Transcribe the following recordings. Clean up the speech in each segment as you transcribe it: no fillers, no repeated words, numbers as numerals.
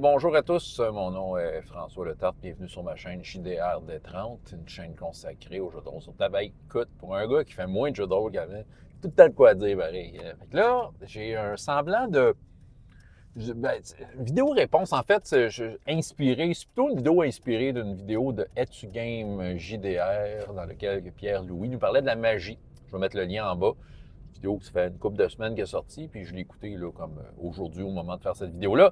bonjour à tous. Mon nom est François Letarte. Bienvenue sur ma chaîne JDR D30, une chaîne consacrée aux jeux de rôle sur tabac. Écoute, pour un gars qui fait moins de jeux de rôle qu'avant, tout le temps de quoi dire, pareil. Fait que là, j'ai un semblant de vidéo réponse. En fait, inspiré, c'est plutôt une vidéo inspirée d'une vidéo de Es-tu Game JDR dans laquelle Pierre-Louis nous parlait de la magie. Je vais mettre le lien en bas. Vidéo qui fait une couple de semaines qui est sortie, puis je l'ai écoutée là, comme aujourd'hui au moment de faire cette vidéo-là.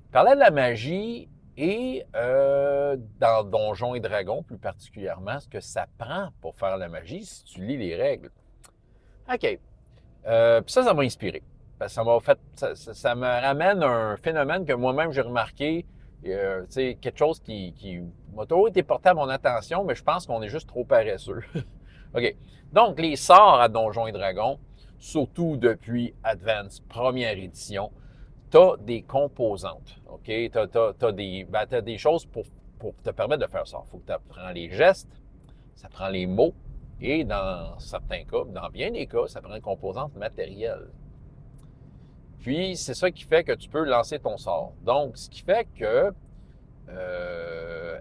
Il parlait de la magie et dans Donjons et Dragons, plus particulièrement, ce que ça prend pour faire la magie si tu lis les règles. OK. Puis ça m'a inspiré. Parce que ça me ramène à un phénomène que moi-même j'ai remarqué, quelque chose qui m'a toujours été porté à mon attention, mais je pense qu'on est juste trop paresseux. OK. Donc, les sorts à Donjons et Dragons, surtout depuis Advance première édition, tu as des composantes, OK? Tu as des choses pour te permettre de faire ça. Il faut que tu apprennes les gestes, ça prend les mots, et dans certains cas, dans bien des cas, ça prend une composante matérielle. Puis, c'est ça qui fait que tu peux lancer ton sort. Donc, ce qui fait que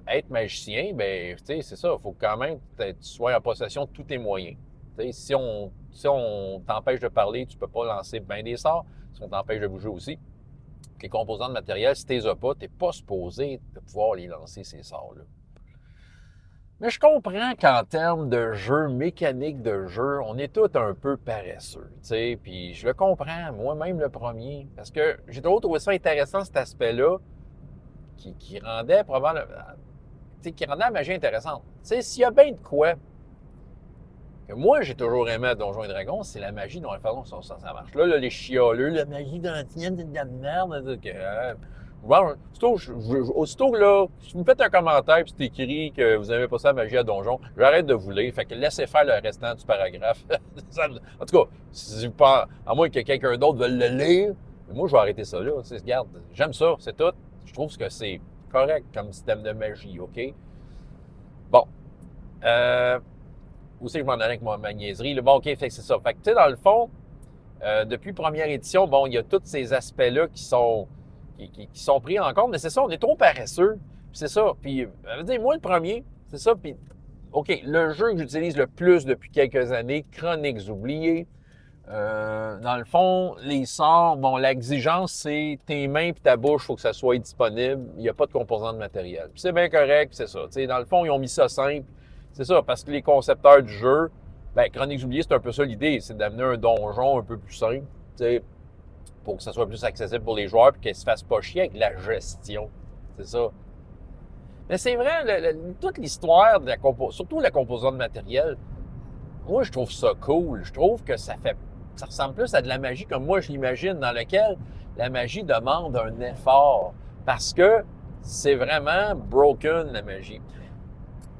être magicien, ben, tu sais, c'est ça, il faut quand même que tu sois en possession de tous tes moyens. Si on t'empêche de parler, tu ne peux pas lancer bien des sorts. Si on t'empêche de bouger aussi, les composantes matérielles, si tu les as pas, tu n'es pas supposé de pouvoir les lancer, ces sorts-là. Mais je comprends qu'en termes de jeu, mécanique de jeu, on est tous un peu paresseux, tu sais, puis je le comprends, moi-même le premier, parce que j'ai toujours trouvé ça intéressant, cet aspect-là, qui rendait probablement, qui rendait la magie intéressante. Tu sais, s'il y a bien de quoi que moi, j'ai toujours aimé à Donjons et Dragons, c'est la magie dont la façon ça marche. Là, les chialeux, la magie d'ancienne, c'est de la merde. Aussitôt que là, si vous me faites un commentaire puis c'est écrit que vous n'aimez pas ça, la magie à Donjon, j'arrête de vous lire. Fait que laissez faire le restant du paragraphe. En tout cas, si vous pensez, à moins que quelqu'un d'autre veuille le lire, moi, je vais arrêter ça là. Regarde, j'aime ça, c'est tout. Je trouve que c'est correct comme système de magie, OK? Bon. Où c'est que je m'en allais avec ma niaiserie? Bon, OK, fait que c'est ça. Fait que, tu sais, dans le fond, depuis première édition, bon, il y a tous ces aspects-là qui sont pris en compte, mais c'est ça, on est trop paresseux. Puis c'est ça. Puis, moi, le premier, c'est ça. Puis, OK, le jeu que j'utilise le plus depuis quelques années, Chroniques oubliées. Dans le fond, les sorts, bon, l'exigence, c'est tes mains et ta bouche, il faut que ça soit disponible. Il n'y a pas de composante matérielle. Puis c'est bien correct, c'est ça. T'sais, dans le fond, ils ont mis ça simple. C'est ça, parce que les concepteurs du jeu, ben, Chroniques oubliées, c'est un peu ça l'idée, c'est d'amener un donjon un peu plus simple, pour que ça soit plus accessible pour les joueurs et qu'ils ne se fassent pas chier avec la gestion. C'est ça. Mais c'est vrai, toute l'histoire, surtout la composante matérielle, moi, je trouve ça cool. Je trouve que ça ressemble plus à de la magie comme moi je l'imagine, dans lequel la magie demande un effort parce que c'est vraiment broken, la magie.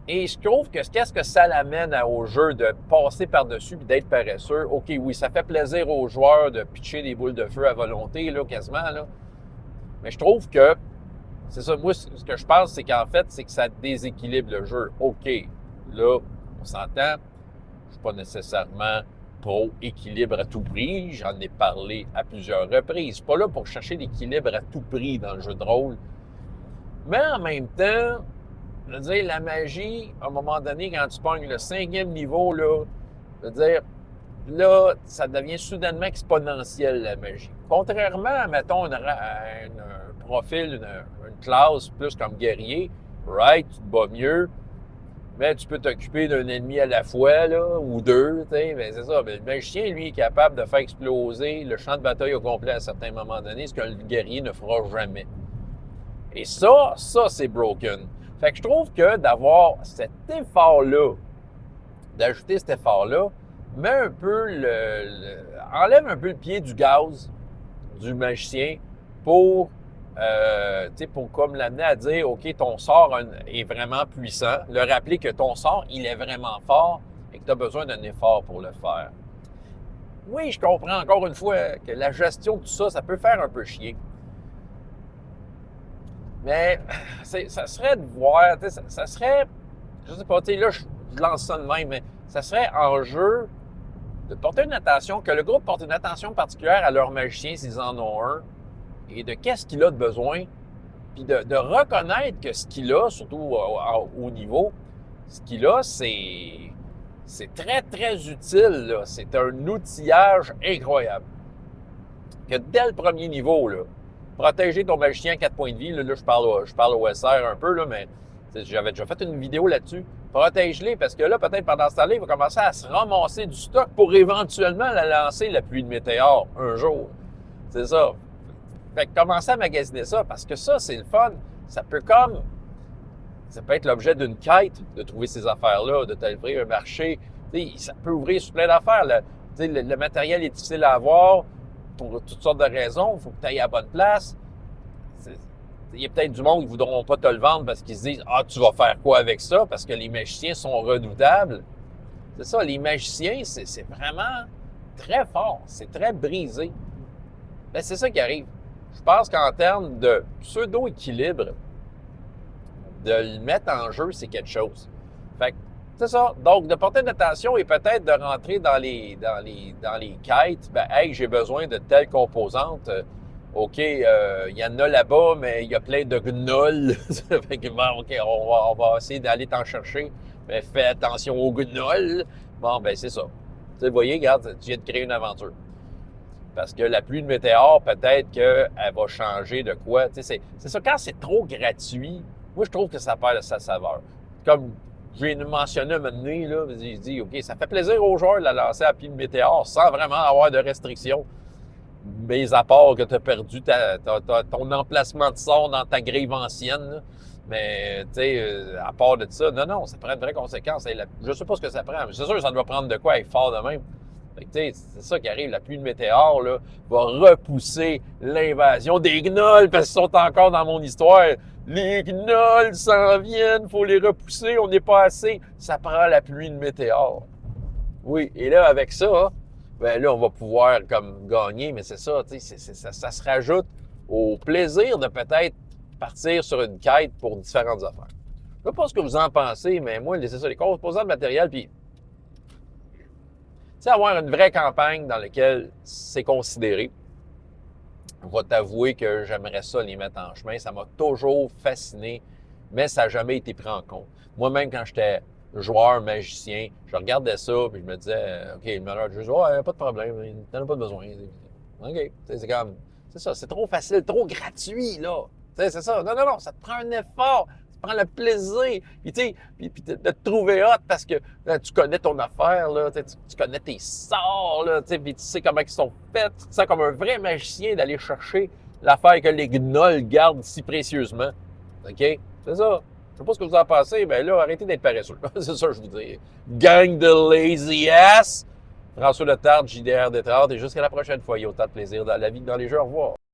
Et je trouve que qu'est-ce que ça l'amène au jeu de passer par-dessus et d'être paresseux? OK, oui, ça fait plaisir aux joueurs de pitcher des boules de feu à volonté, là, quasiment, là. Mais je trouve que, c'est ça, moi, ce que je pense, c'est qu'en fait, c'est que ça déséquilibre le jeu. OK, là, on s'entend, je suis pas nécessairement pro-équilibre à tout prix. J'en ai parlé à plusieurs reprises. Je suis pas là pour chercher l'équilibre à tout prix dans le jeu de rôle. Mais en même temps, je veux dire, la magie, à un moment donné, quand tu pognes le 5e niveau, là, je veux dire, là, ça devient soudainement exponentiel, la magie. Contrairement, mettons, un profil, une classe plus comme guerrier, right, tu te bats mieux, mais tu peux t'occuper d'un ennemi à la fois, là, ou deux, tu sais, mais c'est ça. Mais le magicien, lui, est capable de faire exploser le champ de bataille au complet à certains moments donnés, ce que le guerrier ne fera jamais. Et ça, c'est broken. Fait que je trouve que d'avoir cet effort-là, d'ajouter cet effort-là, enlève un peu le pied du gaz du magicien pour comme l'amener à dire, OK, ton sort est vraiment puissant, le rappeler que ton sort, il est vraiment fort et que tu as besoin d'un effort pour le faire. Oui, je comprends encore une fois que la gestion de tout ça, ça peut faire un peu chier. Mais ça serait de voir, ça serait, je sais pas, là, je lance ça de même, mais ça serait en jeu de porter une attention, que le groupe porte une attention particulière à leur magicien s'ils en ont un, et de qu'est-ce qu'il a de besoin Puis de reconnaître que ce qu'il a, surtout au haut niveau, ce qu'il a, c'est très, très utile, là. C'est un outillage incroyable. Que dès le premier niveau, là, protéger ton magicien à 4 points de vie, là je parle au SR un peu, là, mais j'avais déjà fait une vidéo là-dessus. Protège-les, parce que là, peut-être pendant ce temps-là, il va commencer à se ramasser du stock pour éventuellement la lancer, la pluie de météore, un jour. C'est ça. Fait que commencer à magasiner ça, parce que ça, c'est le fun. Ça peut être l'objet d'une quête de trouver ces affaires-là, de t'ouvrir un marché. T'sais, ça peut ouvrir sur plein d'affaires. Le matériel est difficile à avoir pour toutes sortes de raisons. Il faut que tu ailles à la bonne place. Il y a peut-être du monde qui ne voudront pas te le vendre parce qu'ils se disent « Ah, tu vas faire quoi avec ça? » Parce que les magiciens sont redoutables. C'est ça, les magiciens, c'est vraiment très fort. C'est très brisé. Ben, c'est ça qui arrive. Je pense qu'en termes de pseudo-équilibre, de le mettre en jeu, c'est quelque chose. Fait que, c'est ça. Donc, de porter d'attention et peut-être de rentrer dans les quêtes. Ben, hey, j'ai besoin de telle composante. OK, il y en a là-bas, mais il y a plein de gnolls. Fait que, bon, OK, on va essayer d'aller t'en chercher. Mais fais attention aux gnolls. Bon, ben, c'est ça. Vous voyez, regarde, tu viens de créer une aventure. Parce que la pluie de météore, peut-être qu'elle va changer de quoi. C'est ça, quand c'est trop gratuit, moi, je trouve que ça perd sa saveur. Comme j'ai mentionné à un moment donné, là, j'ai dit, OK, ça fait plaisir aux joueurs de la lancer à pluie de météore sans vraiment avoir de restrictions. Mais à part que tu as perdu ton emplacement de sort dans ta grève ancienne. Là. Mais, tu sais, à part de ça, non, ça prend une vraie conséquence. Je sais pas ce que ça prend, mais c'est sûr que ça doit prendre de quoi être fort de même. Fait que, tu sais, c'est ça qui arrive. La pluie de météore, là, va repousser l'invasion des gnolls parce qu'ils sont encore dans mon histoire. Les gnolls s'en viennent, faut les repousser, on n'est pas assez. Ça prend la pluie de météore. Oui, et là, avec ça, ben là, on va pouvoir comme gagner, mais c'est ça, tu sais, ça se rajoute au plaisir de peut-être partir sur une quête pour différentes affaires. Je ne sais pas ce que vous en pensez, mais moi, c'est ça, les composants de matériel, puis, tu sais, avoir une vraie campagne dans laquelle c'est considéré. Je vais t'avouer que j'aimerais ça les mettre en chemin. Ça m'a toujours fasciné, mais ça n'a jamais été pris en compte. Moi-même, quand j'étais joueur, magicien, je regardais ça, puis je me disais, OK, le meilleur de jeu, pas de problème, t'en as pas besoin. OK, c'est comme, c'est ça, c'est trop facile, trop gratuit, là. C'est ça, non, ça te prend un effort, ça te prend le plaisir, puis tu sais, puis de te trouver hot parce que là, tu connais ton affaire, là, tu connais tes sorts, là, puis tu sais comment ils sont faits, tu te sens comme un vrai magicien d'aller chercher l'affaire que les gnolls gardent si précieusement. OK? C'est ça. Je sais pas ce que vous en pensez, mais là, arrêtez d'être paresseux. C'est ça que je vous dis. Gang de lazy ass! François Letarte, JDR Détrarte, et jusqu'à la prochaine fois, il y a autant de plaisir dans la vie que dans les jeux. Au revoir.